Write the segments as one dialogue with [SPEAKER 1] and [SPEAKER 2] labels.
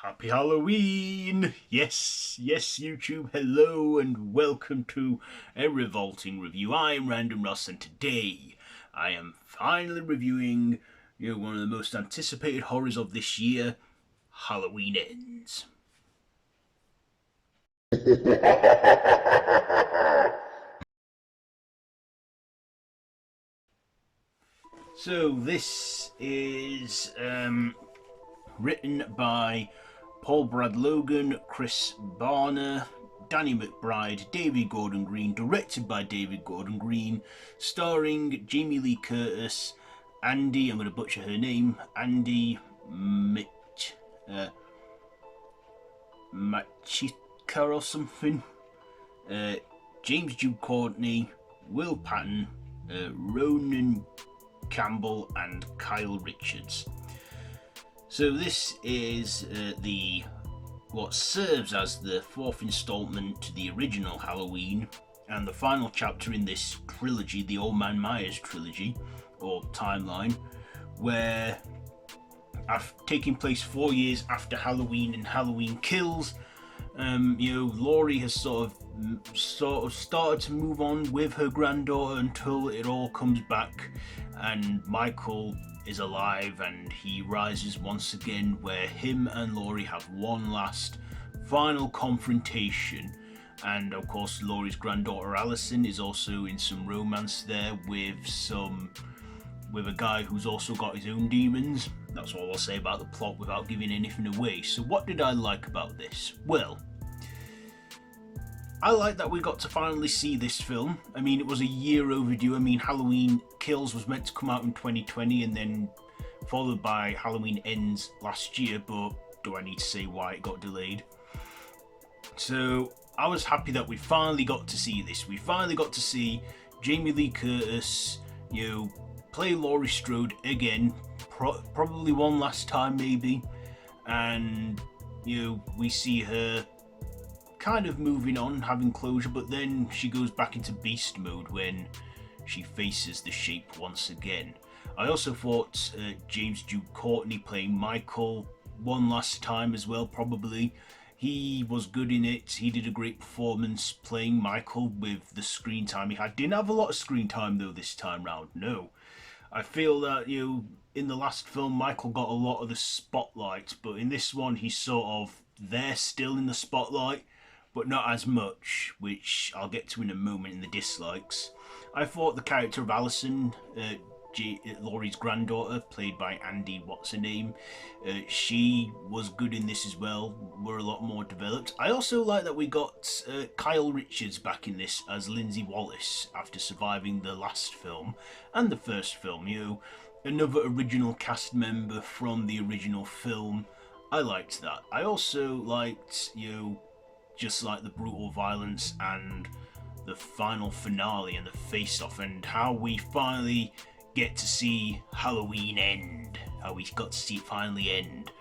[SPEAKER 1] Happy Halloween! Yes, YouTube, hello and welcome to a Revolting review. I am Random Ross and today I am finally reviewing one of the most anticipated horrors of this year, Halloween Ends. So this is written by Paul Brad Logan, Chris Barner, Danny McBride, David Gordon Green, directed by David Gordon Green, starring Jamie Lee Curtis, Andy, I'm going to butcher her name, Andy Machika or something, James Jade Courtney, Will Patton, Ronan Campbell, and Kyle Richards. So this is the what serves as the fourth installment to the original Halloween and the final chapter in this trilogy, the Old Man Myers trilogy or timeline, where taking place 4 years after Halloween and Halloween Kills, Laurie has sort of started to move on with her granddaughter until it all comes back, and Michael is alive and he rises once again, where him and Laurie have one last final confrontation. And of course Laurie's granddaughter Allison is also in some romance there with a guy who's also got his own demons. That's all I'll say about the plot without giving anything away. So what did I like about this? Well, I like that we got to finally see this film. I mean, it was a year overdue. I mean, Halloween Kills was meant to come out in 2020 and then followed by Halloween Ends last year, but do I need to say why it got delayed? So I was happy that we finally got to see this. We finally got to see Jamie Lee Curtis, play Laurie Stroad again, probably one last time maybe, and we see her kind of moving on, having closure, but then she goes back into beast mode when she faces the shape once again. I also thought James Jade Courtney playing Michael one last time as well, probably. He was good in it. He did a great performance playing Michael with the screen time he had. Didn't have a lot of screen time though this time round, no. I feel that, in the last film, Michael got a lot of the spotlight, but in this one, he's sort of there still in the spotlight, but not as much, which I'll get to in a moment in the dislikes. I thought the character of Allison, Laurie's granddaughter, played by Andy, what's her name, she was good in this as well, were a lot more developed. I also like that we got Kyle Richards back in this as Lindsay Wallace after surviving the last film and the first film, another original cast member from the original film. I liked that. I also liked, just like the brutal violence and the final finale and the face-off, and how we finally get to see Halloween end. How we got to see it finally end.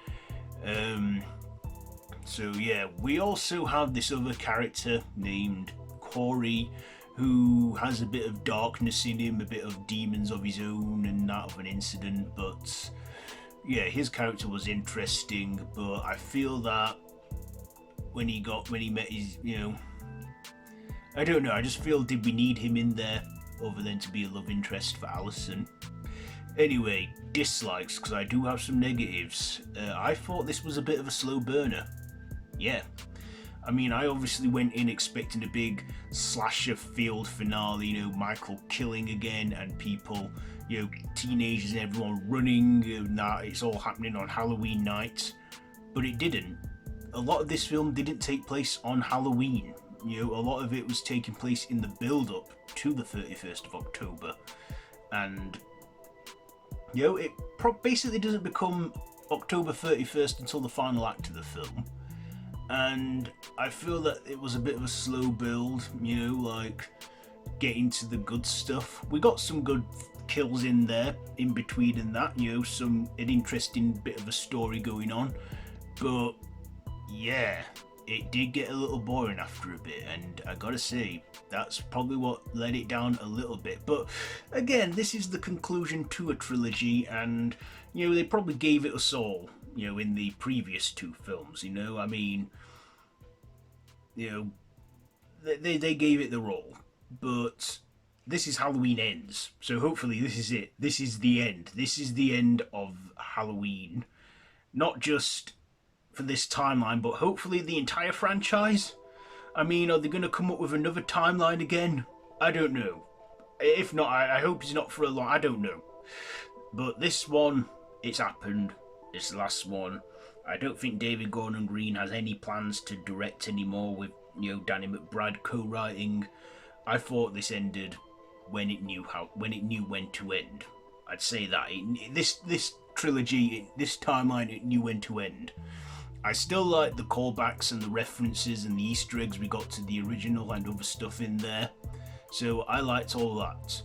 [SPEAKER 1] So yeah, we also have this other character named Corey, who has a bit of darkness in him, a bit of demons of his own and that of an incident, but yeah, his character was interesting, but I feel that when he met his, I don't know, I just feel, did we need him in there other than to be a love interest for Allison? Anyway, dislikes, because I do have some negatives. I thought this was a bit of a slow burner. Yeah. I mean, I obviously went in expecting a big slasher field finale, Michael killing again and people, teenagers and everyone running, and that it's all happening on Halloween night. But it didn't. A lot of this film didn't take place on Halloween. A lot of it was taking place in the build-up to the 31st of October. And, it basically doesn't become October 31st until the final act of the film. And I feel that it was a bit of a slow build, like getting to the good stuff. We got some good kills in there, in between and that, an interesting bit of a story going on. But yeah, it did get a little boring after a bit, and I gotta say, that's probably what let it down a little bit. But again, this is the conclusion to a trilogy, and they probably gave it us all. in the previous two films. I mean, they gave it their all, but this is Halloween Ends, so hopefully this is it. This is the end. This is the end of Halloween, not just for this timeline, but hopefully the entire franchise. I mean, are they going to come up with another timeline again? I don't know. If not, I hope it's not for a long. I don't know. But this one, it's happened. It's the last one. I don't think David Gordon Green has any plans to direct anymore with Danny McBride co-writing. I thought this ended when it knew when to end. I'd say that this trilogy, this timeline, it knew when to end. I still like the callbacks and the references and the Easter eggs we got to the original and other stuff in there. So I liked all that.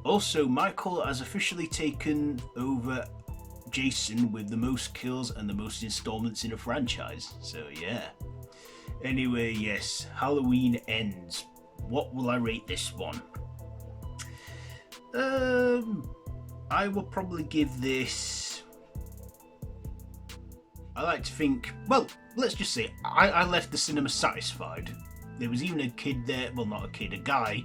[SPEAKER 1] Also, Michael has officially taken over Jason with the most kills and the most installments in a franchise. So yeah. Anyway, yes, Halloween Ends. What will I rate this one? I will probably give this... I like to think... Well, let's just say I left the cinema satisfied. There was even a kid there, well, not a kid, a guy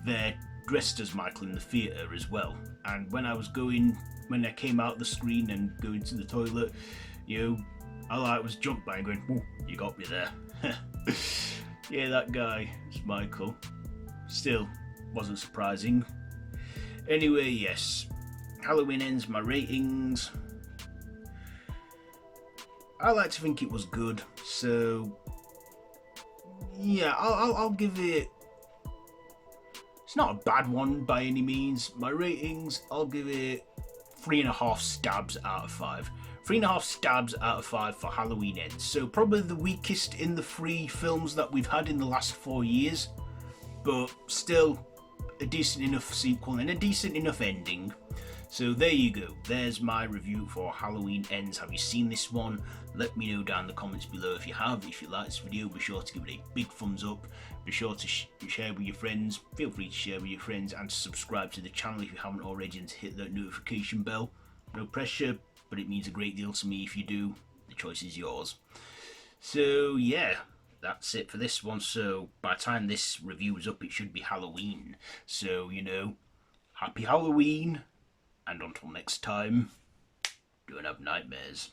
[SPEAKER 1] there dressed as Michael in the theatre as well. And when I came out the screen and going to the toilet, I was jumped by and going, "Whoa, you got me there." Yeah, that guy is Michael. Still, wasn't surprising. Anyway, yes, Halloween Ends. My ratings. I like to think it was good, so yeah, I'll give it. It's not a bad one by any means. My ratings, I'll give it 3.5 stabs out of 5. 3.5 stabs out of 5 for Halloween Ends. So probably the weakest in the 3 films that we've had in the last 4 years, but still a decent enough sequel and a decent enough ending. So there you go. There's my review for Halloween Ends. Have you seen this one? Let me know down in the comments below if you have. If you like this video, be sure to give it a big thumbs up. Be sure to share with your friends. Feel free to share with your friends and to subscribe to the channel if you haven't already, and to hit that notification bell. No pressure, but it means a great deal to me if you do. The choice is yours. So yeah, that's it for this one. So by the time this review is up, it should be Halloween. So happy Halloween. And until next time, don't have nightmares.